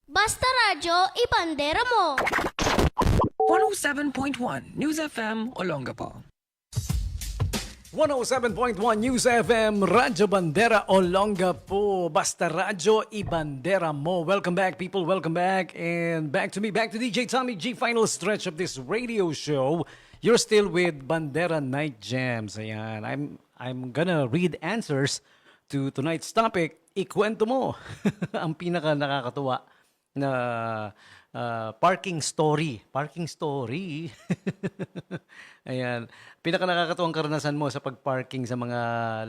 Basta Radyo, ibandera mo! 107.1 News FM Olongapo. 107.1 News FM, Radyo Bandera Olongapo. Basta Radyo, ibandera mo. Welcome back, people. Welcome back. And back to me, back to DJ Tommy G. Final stretch of this radio show. You're still with Bandera Night Jams. Ayan. I'm gonna read answers to tonight's topic. Ikwento mo. Ang pinaka nakakatuwa na parking story. Parking story. Ayan. Pinaka nakakatuwang karanasan mo sa pagparking sa mga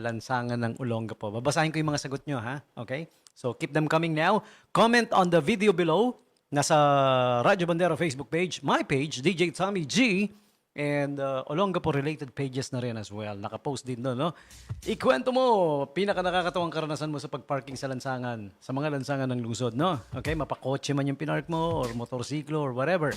lansangan ng Olongapo. Babasahin ko yung mga sagot nyo, ha? Okay? So, keep them coming now. Comment on the video below. Nasa Radyo Bandera Facebook page, my page, DJ Tommy G, and Olongapo related pages na rin as well. Nakapost din doon, no? Ikwento mo, pinaka nakakatawang karanasan mo sa pagparking sa lansangan, sa mga lansangan ng lungsod, no? Okay, mapakotse man yung pinark mo, or motorsiklo, or whatever.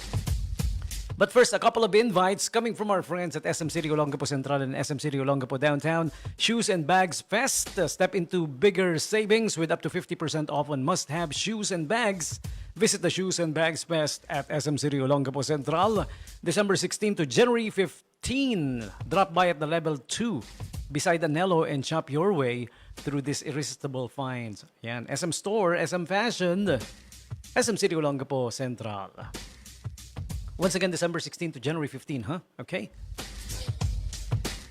But first, a couple of invites coming from our friends at SM City Olongapo Central and SM City Olongapo Downtown. Shoes and Bags Fest. Step into bigger savings with up to 50% off on must-have shoes and bags. Visit the Shoes and Bags Fest at SM City Olongapo Central, December 16 to January 15. Drop by at the level 2 beside Anello and shop your way through these irresistible finds. Yan, SM Store, SM Fashion, SM City Olongapo Central. Once again, December 16 to January 15, huh? Okay.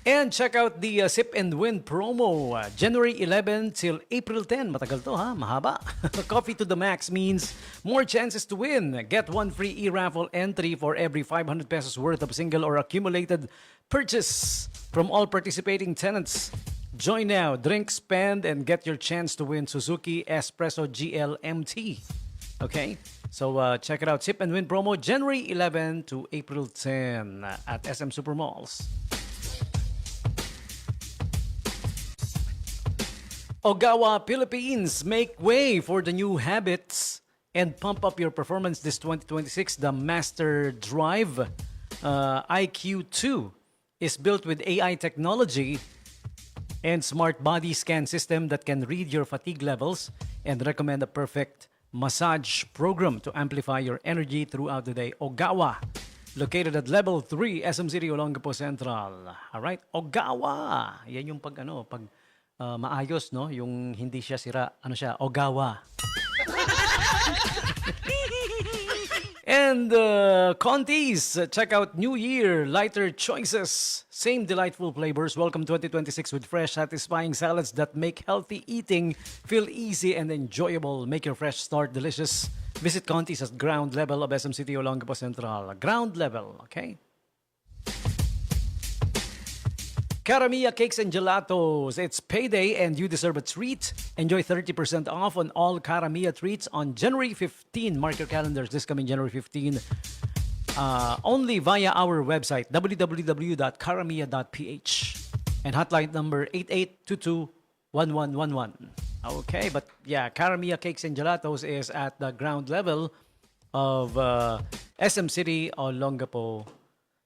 And check out the Sip and Win promo. January 11 till April 10. Matagal to, ha? Mahaba. Coffee to the max means more chances to win. Get one free e-raffle entry for every 500 pesos worth of single or accumulated purchase from all participating tenants. Join now, drink, spend, and get your chance to win Suzuki Espresso GL MT. Okay? So check it out. Sip and Win promo January 11 to April 10 at SM Supermalls. Ogawa, Philippines, make way for the new habits and pump up your performance this 2026. The Master Drive IQ2 is built with AI technology and smart body scan system that can read your fatigue levels and recommend a perfect massage program to amplify your energy throughout the day. Ogawa, located at level 3, SM City Olongapo Central. Alright, Ogawa. Yan yung pag maayos, no? Yung hindi siya sira. Ano siya? Ogawa. And Contis, check out New Year, lighter choices, same delightful flavors. Welcome 2026 with fresh, satisfying salads that make healthy eating feel easy and enjoyable. Make your fresh start delicious. Visit Contis at ground level of SM City Olongapo Central. Ground level, okay? Caramia Cakes and Gelatos. It's payday and you deserve a treat. Enjoy 30% off on all Caramia treats on January 15. Mark your calendars this coming January 15. Only via our website, www.caramia.ph. And hotline number 8822-1111. Okay, but yeah, Caramia Cakes and Gelatos is at the ground level of SM City Olongapo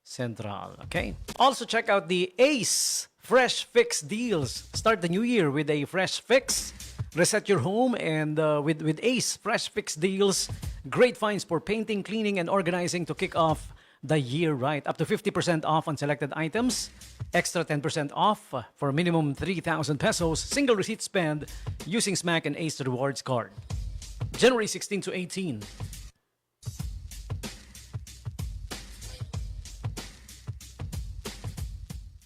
Central. Okay. Also check out the Ace Fresh Fix deals. Start the new year with a fresh fix. Reset your home and with Ace Fresh Fix deals, great finds for painting, cleaning, and organizing to kick off the year right. Up to 50% off on selected items. Extra 10% off for minimum 3,000 pesos. Single receipt spend using Smack and Ace Rewards card. January 16 to 18.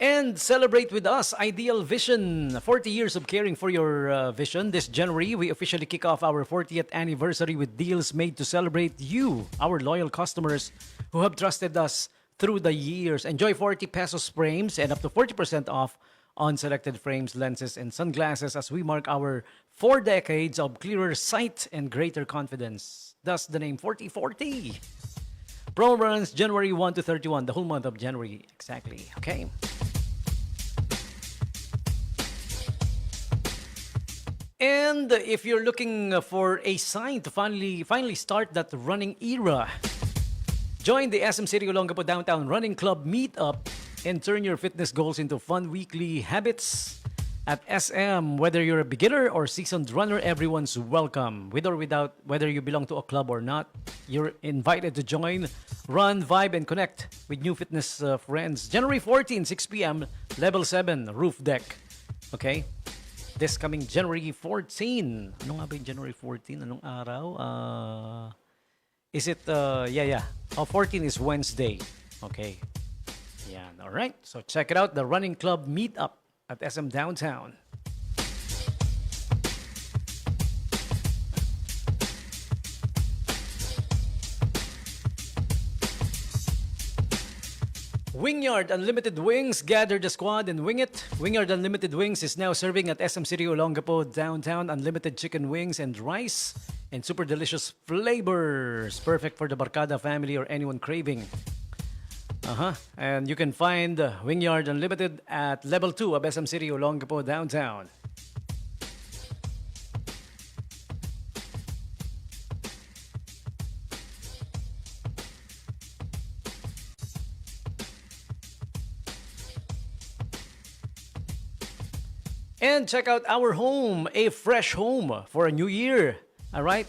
And celebrate with us, Ideal Vision. 40 years of caring for your vision. This January, we officially kick off our 40th anniversary with deals made to celebrate you, our loyal customers who have trusted us through the years. Enjoy 40 pesos frames and up to 40% off on selected frames, lenses, and sunglasses as we mark our 4 decades of clearer sight and greater confidence. Thus, the name 4040. Promo runs January 1 to 31, the whole month of January. Exactly. Okay. And if you're looking for a sign to finally start that running era, join the SM City Olongapo Downtown Running Club Meetup and turn your fitness goals into fun weekly habits. at SM. Whether you're a beginner or seasoned runner, everyone's welcome. With or without, whether you belong to a club or not, you're invited to join, run, vibe, and connect with new fitness friends. January 14, 6 p.m., Level 7, Roof Deck. Okay? This coming January 14. Ano nga ba yung January 14? Anong araw? Is it, yeah. 14 is Wednesday. Okay. Yan, alright. So check it out, the Running Club Meetup at SM Downtown. Wingyard Unlimited Wings, gather the squad and wing it. Wingyard Unlimited Wings is now serving at SM City Olongapo Downtown. Unlimited chicken wings and rice and super delicious flavors. Perfect for the Barkada family or anyone craving. And you can find Wingyard Unlimited at Level 2 of SM City Olongapo Downtown. And check out Our Home, a fresh home for a new year. All right?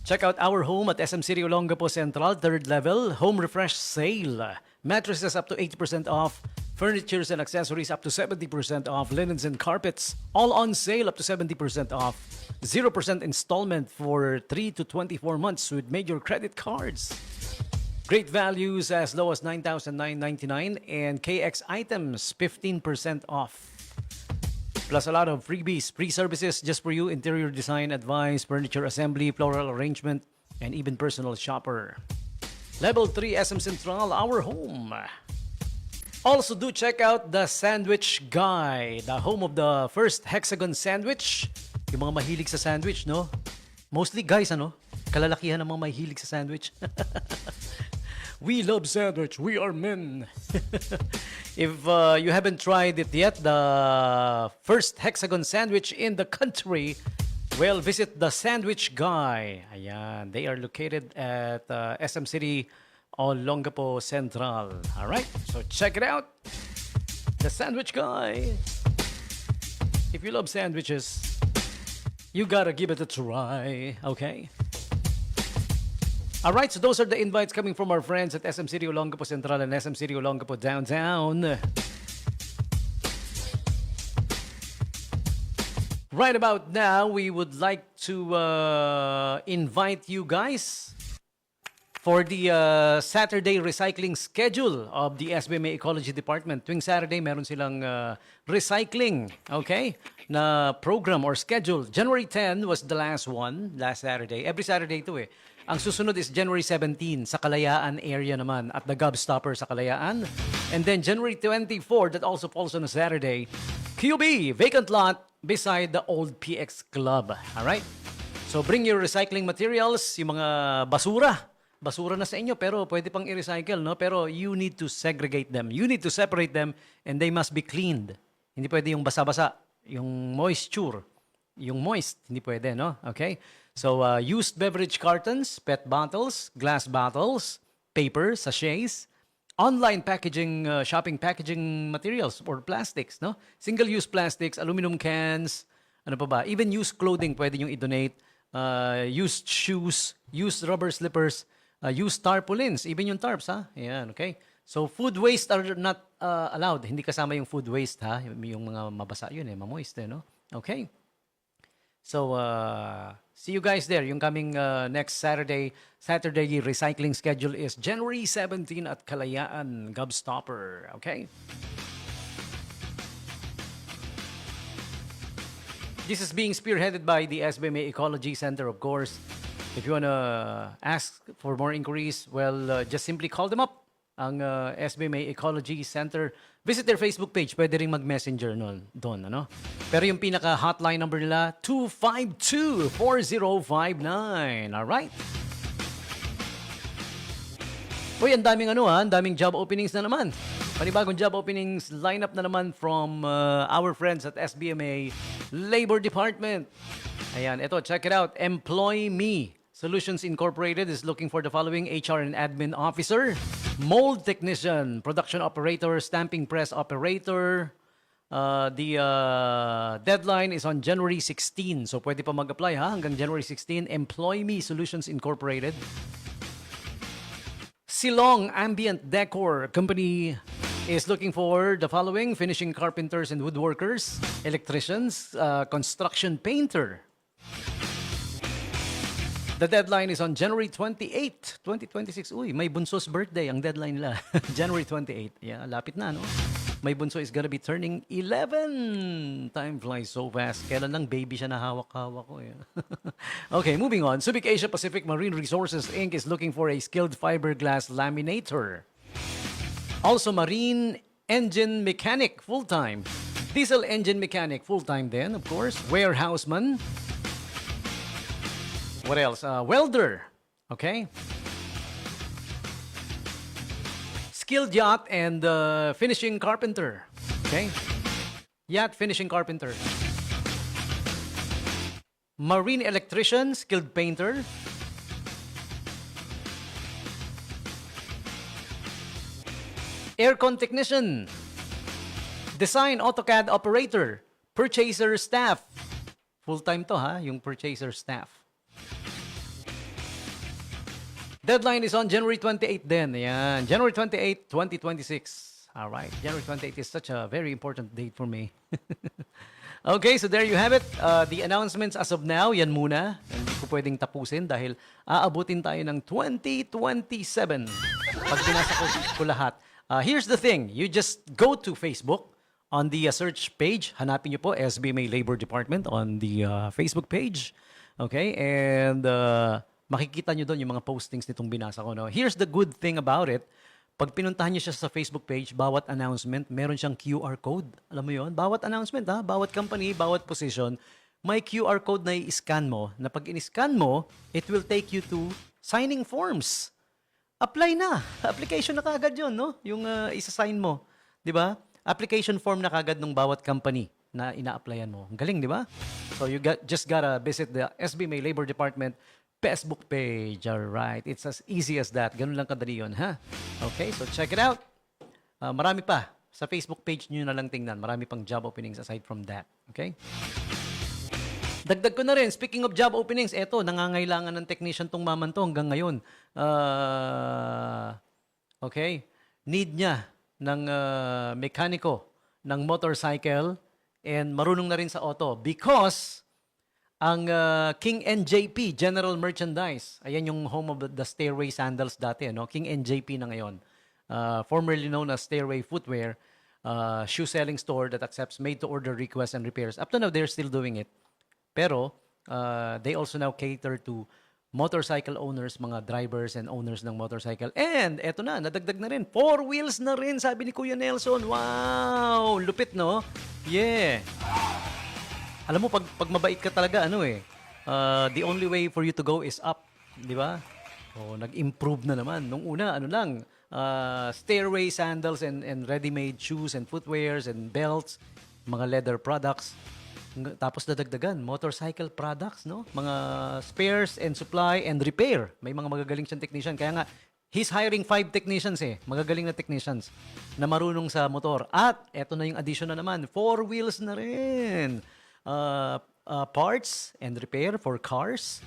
Check out Our Home at SM City Olongapo Central, 3rd level, home refresh sale. Mattresses up to 80% off, furnitures and accessories up to 70% off, linens and carpets all on sale up to 70% off. 0% installment for 3 to 24 months with major credit cards. Great values as low as $9,999 and KX items 15% off. Plus a lot of freebies, free services just for you, interior design, advice, furniture assembly, floral arrangement, and even personal shopper. Level 3 SM Central, Our Home. Also do check out the Sandwich Guy, the home of the first hexagon sandwich. Yung mga mahilig sa sandwich, no? Mostly guys, ano? Kalalakihan ng mga mahilig sa sandwich. We love sandwich. We are men. If you haven't tried it yet, the first hexagon sandwich in the country, well, visit the Sandwich Guy. Ayan, they are located at SM City Olongapo Central. All right, so check it out. The Sandwich Guy. If you love sandwiches, you gotta give it a try, okay? All right, so those are the invites coming from our friends at SM City Olongapo Central and SM City Olongapo Downtown. Right about now, we would like to invite you guys for the Saturday recycling schedule of the SBMA Ecology Department. Tuwing Saturday, meron silang recycling, okay, na program or schedule. January 10 was the last one, last Saturday. Every Saturday ito eh. Ang susunod is January 17 sa Kalayaan area naman at the Gobstopper sa Kalayaan. And then January 24, that also falls on a Saturday, QB, vacant lot beside the old PX Club. Alright? So bring your recycling materials, yung mga basura. Basura na sa inyo pero pwede pang i-recycle, no? Pero you need to segregate them. You need to separate them and they must be cleaned. Hindi pwede yung basa-basa, yung moisture. Yung moist, hindi pwede, no? Okay? So, used beverage cartons, PET bottles, glass bottles, paper, sachets, online packaging, shopping packaging materials or plastics, no? Single-use plastics, aluminum cans, ano pa ba? Even used clothing, pwede nyo i-donate. Used shoes, used rubber slippers, used tarpaulins, even yung tarps, ha? Ayan, okay? So, food waste are not allowed. Hindi kasama yung food waste, ha? Yung mga mabasa yun, mamoist, no? Okay? So, see you guys there. Yung coming next Saturday recycling schedule is January 17 at Kalayaan, Gobstopper. Okay? This is being spearheaded by the SBMA Ecology Center, of course. If you want to ask for more inquiries, well, just simply call them up. Ang SBMA Ecology Center. Visit their Facebook page. Pwede rin mag-messenger doon, ano? Pero yung pinaka-hotline number nila, 252-4059. Alright? Uy, ang daming ang daming job openings na naman. Panibagong job openings lineup na naman from our friends at SBMA Labor Department. Ayan, ito, check it out. Employ Me Solutions Incorporated is looking for the following: HR and admin officer, mold technician, production operator, stamping press operator, The deadline is on January 16. So pwede pa mag-apply ha hanggang January 16. Employ Me Solutions Incorporated. Silong Ambient Decor Company is looking for the following: finishing carpenters and woodworkers, electricians, construction painter. The deadline is on January 28, 2026. Uy, may bunso's birthday ang deadline nila. January 28. Yeah, lapit na, no? May bunso is gonna be turning 11. Time flies so fast. Kailan lang baby siya na hawak-hawak ko. Eh. Okay, moving on. Subic Asia Pacific Marine Resources Inc. is looking for a skilled fiberglass laminator. Also, marine engine mechanic full-time. Diesel engine mechanic full-time then, of course. Warehouseman. What else? Welder. Okay. Skilled yacht and finishing carpenter. Okay. Yacht finishing carpenter. Marine electrician, skilled painter. Aircon technician. Design AutoCAD operator. Purchaser staff. Full-time to ha, yung purchaser staff. Deadline is on January 28 then. Ayan. January 28, 2026. All right. January 28 is such a very important date for me. Okay, so there you have it. The announcements as of now, yan muna. Hindi ko pwedeng tapusin dahil aabutin tayo ng 2027. Pag binasa ko lahat. Here's the thing. You just go to Facebook on the search page. Hanapin niyo po SBMA Labor Department on the Facebook page. Okay? And makikita nyo doon yung mga postings nitong binasa ko. No? Here's the good thing about it. Pag pinuntahan nyo siya sa Facebook page, bawat announcement, meron siyang QR code. Alam mo yon? Bawat announcement, ha? Bawat company, bawat position, may QR code na i-scan mo, na pag in-scan mo, it will take you to signing forms. Apply na. Application na kagad yun, no? Yung isa-sign mo. Di ba? Application form na kagad ng bawat company na ina-applyan mo. Ang galing, di ba? So you just gotta visit the SBMA Labor Department Facebook page. All right. It's as easy as that. Ganun lang kadali yun, ha? Okay, so check it out. Marami pa. Sa Facebook page nyo na lang tingnan. Marami pang job openings aside from that. Okay? Dagdag ko na rin. Speaking of job openings, eto, nangangailangan ng technician tong maman to hanggang ngayon. Okay? Need niya ng mekaniko ng motorcycle and marunong na rin sa auto because ang King NJP, General Merchandise, ayan yung home of the Stairway Sandals dati, no? King NJP na ngayon. Formerly known as Stairway Footwear, shoe selling store that accepts made-to-order requests and repairs. Up to now, they're still doing it. Pero, they also now cater to motorcycle owners, mga drivers and owners ng motorcycle. And, eto na, nadagdag na rin. 4 wheels na rin, sabi ni Kuya Nelson. Wow! Lupit, no? Yeah! Alam mo, pag mabait ka talaga, the only way for you to go is up. Di ba? O, nag-improve na naman. Nung una, stairway sandals and ready-made shoes and footwears and belts, mga leather products. Tapos dadagdagan, motorcycle products, no? Mga spares and supply and repair. May mga magagaling siyang technician. Kaya nga, he's hiring 5 technicians magagaling na technicians na marunong sa motor. At eto na yung addition na naman, 4 wheels na rin. Parts and repair for cars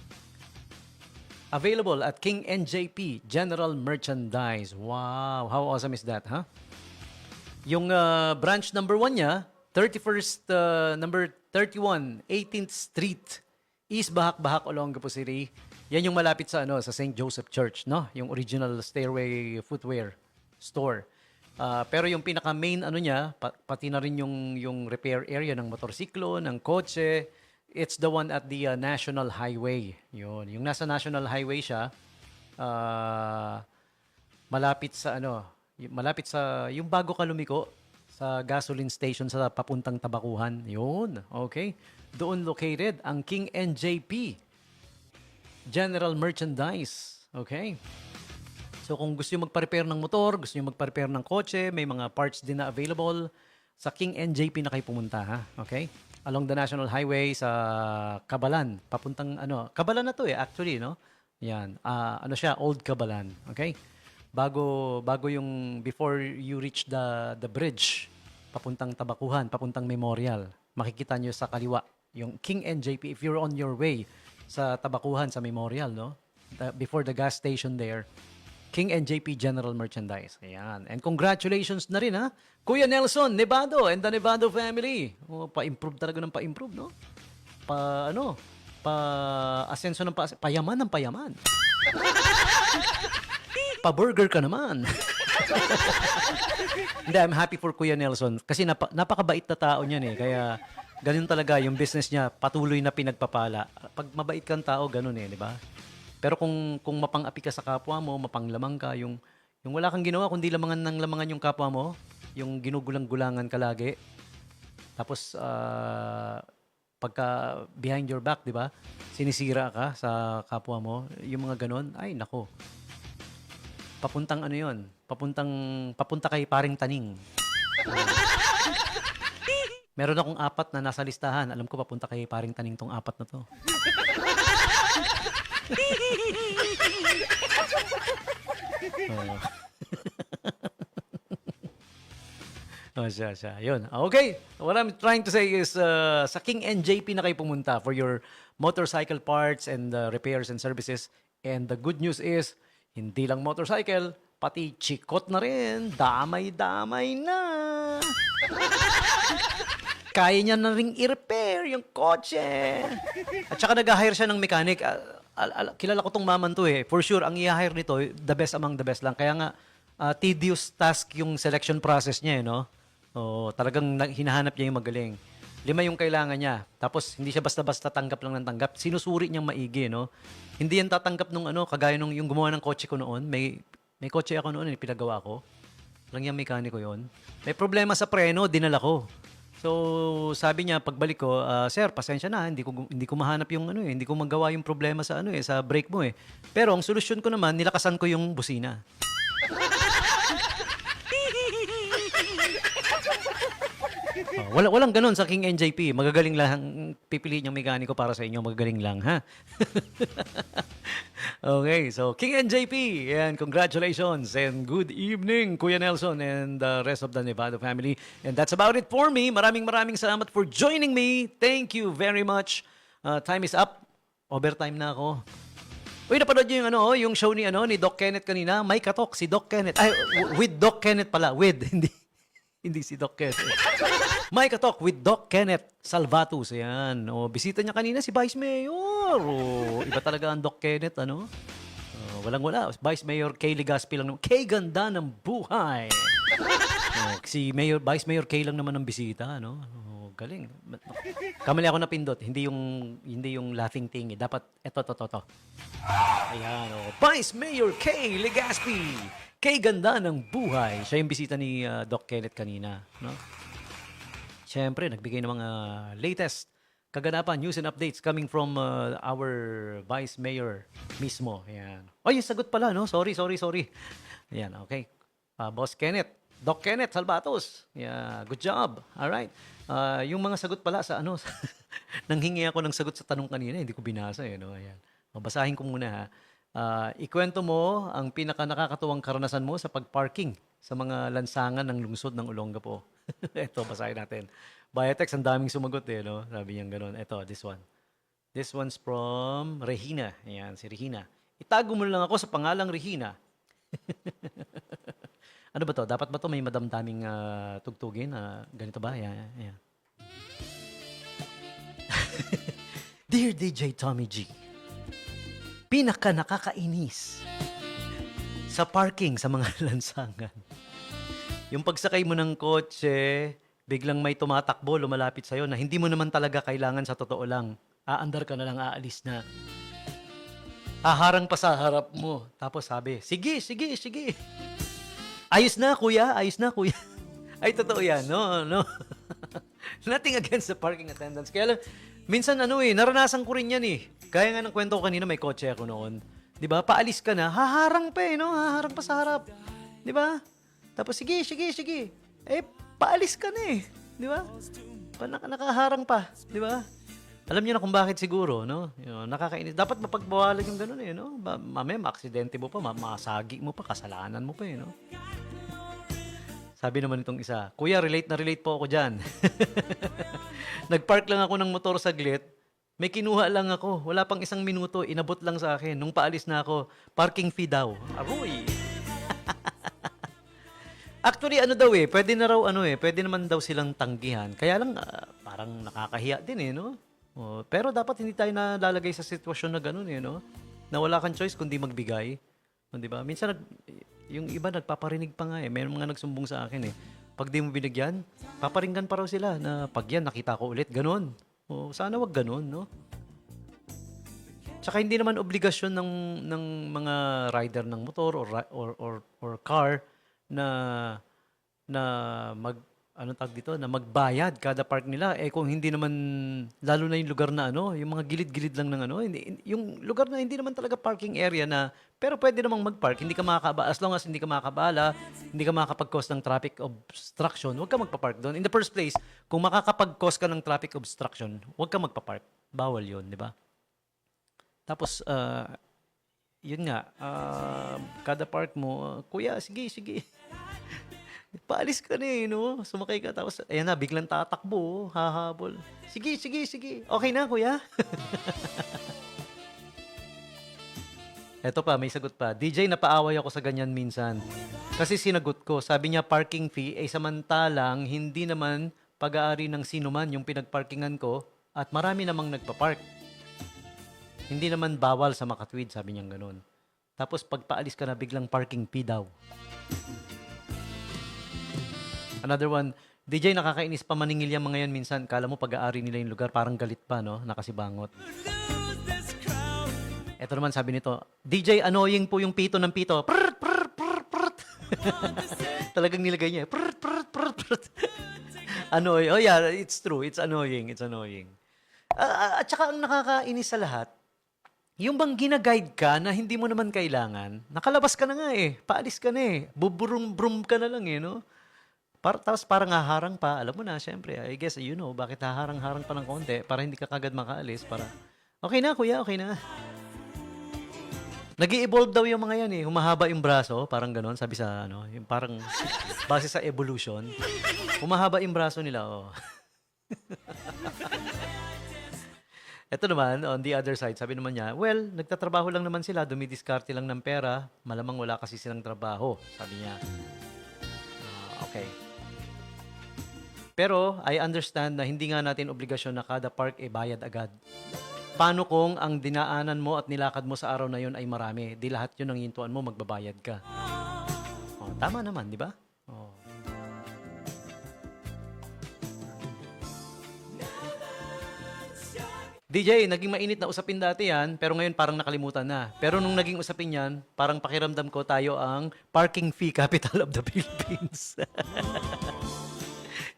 available at King NJP General Merchandise. Wow, how awesome is that, huh? Yung branch number 1 niya, 31st number 31 18th Street, East Bahak-Bahak, Olongapo City. Yan yung malapit sa sa St. Joseph Church, no? Yung original Stairway Footwear store. Pero yung pinaka-main niya, pati na rin yung repair area ng motorsiklo, ng kotse, it's the one at the National Highway. Yun. Yung nasa National Highway siya, malapit sa yung bago ka lumiko, sa gasoline station sa papuntang Tabakuhan. Yun. Okay. Doon located ang King NJP General Merchandise. Okay. So kung gusto nyo magpa-repair ng motor, gusto nyo magpa-repair ng kotse, may mga parts din na available, sa King NJP na kayo pumunta, ha? Okay? Along the National Highway sa Cabalan. Papuntang, Cabalan na to actually, no? Yan. Siya, Old Cabalan. Okay? Bago yung, before you reach the bridge, papuntang Tabakuhan, papuntang Memorial. Makikita nyo sa kaliwa, yung King NJP, if you're on your way sa Tabakuhan, sa Memorial, no? Before the gas station there, King NJP General Merchandise. Ayan. And congratulations na rin, ha? Kuya Nelson Nevado and the Nevado family. Oh, pa-improve talaga ng pa-improve, no? Pa-asenso ng payaman ng payaman. Pa-burger ka naman. Hindi, I'm happy for Kuya Nelson kasi napakabait na tao niyan eh. Kaya ganun talaga yung business niya, patuloy na pinagpapala. Pag mabait kang tao, ganun eh, di ba? Pero kung mapang-api ka sa kapwa mo, mapanglamang ka, yung wala kang ginawa kundi lamangan ng lamangan yung kapwa mo, yung ginugulang-gulangan ka lagi. Tapos pagka behind your back, di ba? Sinisira ka sa kapwa mo, yung mga ganun, ay nako. Papuntang ano yun? Papunta kay paring taning. Meron akong 4 na nasa listahan. Alam ko papunta kay paring taning tong 4 na to. Siya. Yun. Okay. What I'm trying to say is sa King NJP na kayo pumunta for your motorcycle parts and repairs and services. And the good news is, hindi lang motorcycle, pati chikot na rin. Damay-damay na. Kaya niya na rin i-repair yung kotse. At saka nag-hire siya ng mechanic. Kilala ko tong maman to eh. For sure, ang i-hire nito, the best among the best lang. Kaya nga, tedious task yung selection process niya, no? Talagang hinahanap niya yung magaling. 5 yung kailangan niya. Tapos, hindi siya basta-basta tanggap lang ng tanggap. Sinusuri niyang maigi, no? Hindi yan tatanggap nung kagaya nung yung gumawa ng kotse ko noon. May kotse ako noon, pinagawa ko. Lang yung mekaniko yon. May problema sa preno, dinala ko. So, sabi niya, pagbalik ko, sir, pasensya na, hindi ko mahanap yung hindi ko magawa yung problema sa sa brake mo eh. Pero ang solusyon ko naman, nilakasan ko yung busina. Walang ganun sa King NJP. Magagaling lang pipiliin yung mekaniko para sa inyo. Magagaling lang, ha? Okay, so King NJP, and congratulations and good evening, Kuya Nelson and the rest of the Nevado family. And that's about it for me. Maraming salamat for joining me. Thank you very much. Time is up. Overtime na ako. Uy, napanood niyo yung show ni Doc Kenneth kanina? May katok si Doc Kenneth. Ay, with Doc Kenneth pala. With, hindi si Doc Kenneth. May katok with Doc Kenneth Salvatus. Ayan. Bisita niya kanina si Vice Mayor. Iba talaga ang Doc Kenneth, walang-wala. Vice Mayor Kay Legaspi lang naman. Kay ganda ng buhay. Si Vice Mayor Kay lang naman ang bisita, galing. Kamali ako napindot. Hindi yung laughing thing. Dapat, to. Ayan, Vice Mayor Kay Legaspi. Kay ganda ng buhay. Siya yung bisita ni Doc Kenneth kanina, no? Siyempre, nagbigay ng mga latest kaganapan, news and updates coming from our Vice Mayor mismo. Ayan. Yung sagot pala, no? Sorry. Ayan, okay. Boss Kenneth, Doc Kenneth Salvatos. Yeah, good job. All right. Yung mga sagot pala sa nanghingi ako ng sagot sa tanong kanina, hindi ko binasa, no? Ayan. Basahin ko muna, ha. Ikwento mo ang pinaka nakakatuwang karanasan mo sa pagparking sa mga lansangan ng lungsod ng Olongapo. Ito, basahin natin. Via text, ang daming sumagot no? Sabi niya gano'n. Ito, this one. This one's from Regina. Ayan, si Regina. Itago mo lang ako sa pangalang Regina. Ano ba to? Dapat ba to may madamdaming tugtugin? Ganito ba? Ayan. Dear DJ Tommy G, pinaka nakakainis sa parking sa mga lansangan. Yung pagsakay mo ng kotse, biglang may tumatakbo, lumalapit sa'yo na hindi mo naman talaga kailangan sa totoo lang. Aandar ka na lang, aalis na. Haharang pa sa harap mo. Tapos sabi, sige. Ayos na, kuya. Ay, totoo yan. No. Nothing against the parking attendants. Kaya lang, minsan naranasan ko rin yan eh. Kaya nga ng kwento ko kanina, may kotse ako noon. Di ba? Paalis ka na, haharang pa no? Haharang pa sa harap. Di ba? Tapos, sige. Paalis ka na eh. Di ba? Nakaharang pa. Di ba? Alam niyo na kung bakit siguro, no? Nakakainis. Dapat mapagbawalan yung ganun no? Mamaya, maaksidente mo pa, masagi mo pa, kasalanan mo pa no? Sabi naman itong isa, Kuya, relate na relate po ako dyan. Nagpark lang ako ng motor saglit. May kinuha lang ako. Wala pang 1 minuto. Inabot lang sa akin. Nung paalis na ako, parking fee daw. Aroy! Actually, ano daw pwede na raw pwede naman daw silang tanggihan. Kaya lang, parang nakakahiya din no? Pero dapat hindi tayo nalalagay sa sitwasyon na gano'n no? Na wala kang choice kundi magbigay. Di ba? Minsan, yung iba nagpaparinig pa nga May mga nagsumbong sa akin Pag di mo binigyan, paparinggan pa raw sila na pag yan, nakita ko ulit, gano'n. Sana wag gano'n, no? Tsaka hindi naman obligasyon ng mga rider ng motor or car na magbayad kada park nila kung hindi naman lalo na yung lugar na yung mga gilid-gilid lang ng yung lugar na hindi naman talaga parking area na pero pwede namang mag-park, hindi ka as long as hindi ka makakabala, hindi ka makakapag-cause ng traffic obstruction, huwag ka magpa-park doon. In the first place, kung makakapag-cause ka ng traffic obstruction, huwag ka magpa-park. Bawal 'yun, di ba? Tapos yun nga, kada park mo, kuya, sige. Paalis ka na no? Sumakay ka, tapos, ayan na, biglang tatakbo, hahabol. Sige. Okay na, kuya? Eto pa, may sagot pa. DJ, napaaway ako sa ganyan minsan. Kasi sinagot ko, sabi niya parking fee, samantalang hindi naman pag-aari ng sino man yung pinagparkingan ko at marami namang nagpa-park. Hindi naman bawal sa makatwid, sabi niya ganun. Tapos pagpaalis ka na, biglang parking fee daw. Another one, DJ, nakakainis pa maningil yung mga yan minsan. Kala mo pag-aari nila yung lugar, parang galit pa, no? Nakasibangot. Ito naman sabi nito, DJ, annoying po yung pito ng pito. Prrrt. Talagang nilagay niya. Prrrt. Annoying. Oh yeah, it's true. It's annoying. At saka ang nakakainis sa lahat, yung bang gina-guide ka na hindi mo naman kailangan, nakalabas ka na nga paalis ka na buburum-brum ka na lang no? Tapos parang haharang pa, alam mo na, syempre, I guess, bakit haharang-harang pa ng konti para hindi ka kagad makaalis, para, okay na, kuya, okay na. Nag-i-evolve daw yung mga yan humahaba yung braso, parang ganon, sabi sa, yung parang, base sa evolution, humahaba yung braso nila, Ito naman, on the other side, sabi naman niya, well, nagtatrabaho lang naman sila, dumidiskarte lang ng pera, malamang wala kasi silang trabaho, sabi niya. Okay. Pero, I understand na hindi nga natin obligasyon na kada park bayad agad. Paano kung ang dinaanan mo at nilakad mo sa araw na yun ay marami? Di lahat yun ang hintuan mo, magbabayad ka. Tama naman, di ba? DJ, naging mainit na usapin dati yan, pero ngayon parang nakalimutan na. Pero nung naging usapin yan, parang pakiramdam ko tayo ang parking fee capital of the Philippines.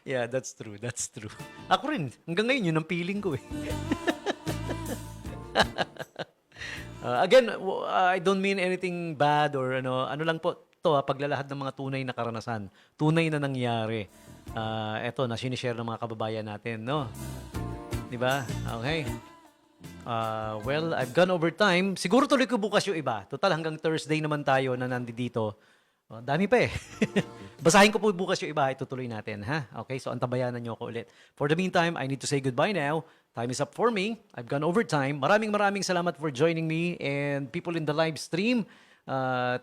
Yeah, that's true. Ako rin, hanggang ngayon yun ang feeling ko Again, I don't mean anything bad or ano lang po to paglalahad ng mga tunay na karanasan. Tunay na nangyari. Eto, na sinishare ng mga kababayan natin, no? Diba? Okay. Well, I've gone over time. Siguro tuloy ko bukas yung iba. Total, hanggang Thursday naman tayo na nandito. Dami pa Basahin ko po bukas yung iba. Itutuloy natin, ha? Okay, so antabayanan nyo ako ulit. For the meantime, I need to say goodbye now. Time is up for me. I've gone over time. Maraming salamat for joining me and people in the live stream.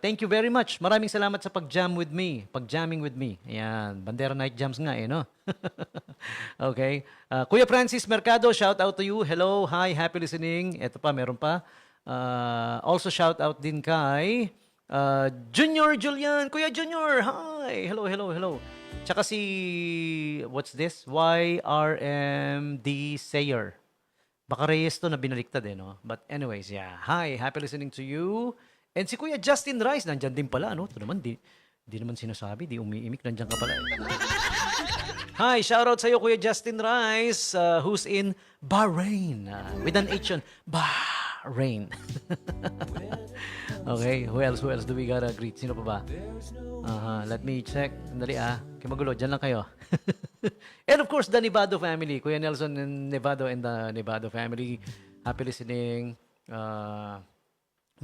Thank you very much. Maraming salamat sa pag-jamming with me. Ayan, Bandera Night Jams nga no? Okay. Kuya Francis Mercado, shout out to you. Hello, hi, happy listening. Ito pa, meron pa. Also shout out din kay Junior Julian. Kuya Junior, hi. Hello. Tsaka si, what's this? YRMD Sayer. Baka Reyes to na binaliktad no? But anyways, yeah. Hi, happy listening to you. And si Kuya Justin Rice, nandyan din pala, Ito naman, di naman sinasabi, di umiimik, nandyan ka pala. Hi, shoutout sa iyo, Kuya Justin Rice, who's in Bahrain. With an H on Bahrain. Okay, who else do we gotta greet? Sino pa ba? Let me check. Sandali Kaya magulo, dyan lang kayo. And of course, the Nevado family. Kuya Nelson and Nevado and the Nevado family. Happy listening.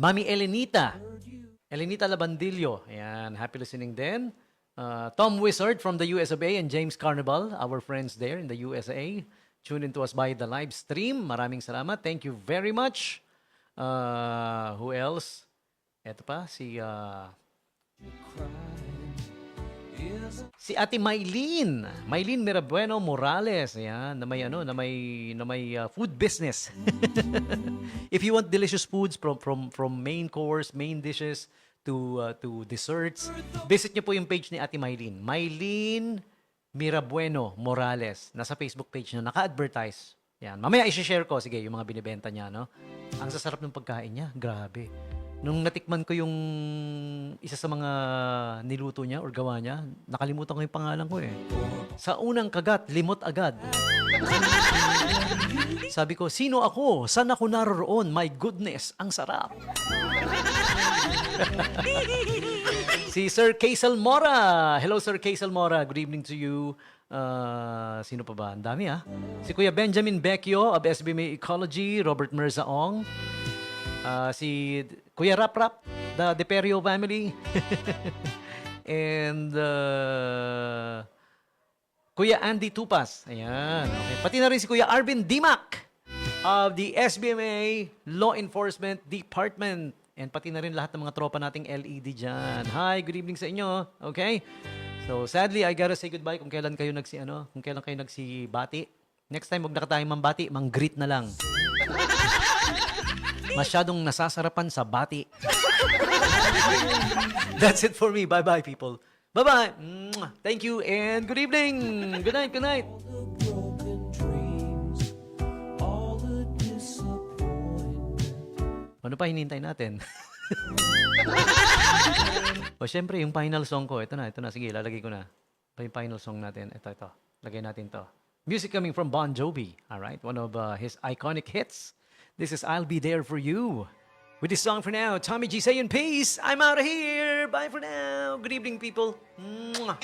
Mami Elenita Labandillo. Ayan, happy listening din. Tom Wizard from the US of A and James Carnival, our friends there in the USA. Tune in to us by the live stream. Maraming salamat. Thank you very much. Who else? Eto pa, si Ate Maylene Mirabueno Morales, ayan, na may food business. If you want delicious foods from main course, main dishes to desserts, visit niyo po yung page ni Ate Maylene Mirabueno Morales. Nasa Facebook page niya, naka-advertise. Yan, mamaya i-share ko sige yung mga binibenta niya, no. Ang sasarap ng pagkain niya, grabe. Nung natikman ko yung isa sa mga niluto niya or gawa niya, nakalimutan ko yung pangalan ko eh. Sa unang kagat, limot agad. Sabi ko, sino ako? Saan ako naroroon? My goodness, ang sarap. Si Sir Kaisel Mora. Hello, Sir Kaisel Mora. Good evening to you. Sino pa ba? Ang dami Si Kuya Benjamin Becchio of SBMA Ecology, Robert Merzaong. Si Kuya Rap, the Deperio family. And Kuya Andy Tupas. Ayan. Okay. Pati na rin si Kuya Arvin Dimac of the SBMA Law Enforcement Department. And pati na rin lahat ng mga tropa nating LED dyan. Hi, good evening sa inyo. Okay? So, sadly, I gotta say goodbye kung kailan kayo nagsibati. Next time, huwag na tayo mambati, mang-greet na lang. Masyadong nasasarapan sa bati. That's it for me. Bye-bye, people. Bye-bye. Thank you and good evening. Good night, good night. Ano pa hinihintay natin? O, syempre, yung final song ko. Ito na. Sige, lalagay ko na. Yung final song natin. Ito. Lagay natin to. Music coming from Bon Jovi. Alright? One of his iconic hits. This is I'll Be There For You. With this song for now, Tommy G saying peace. I'm out of here. Bye for now. Good evening, people. Mwah.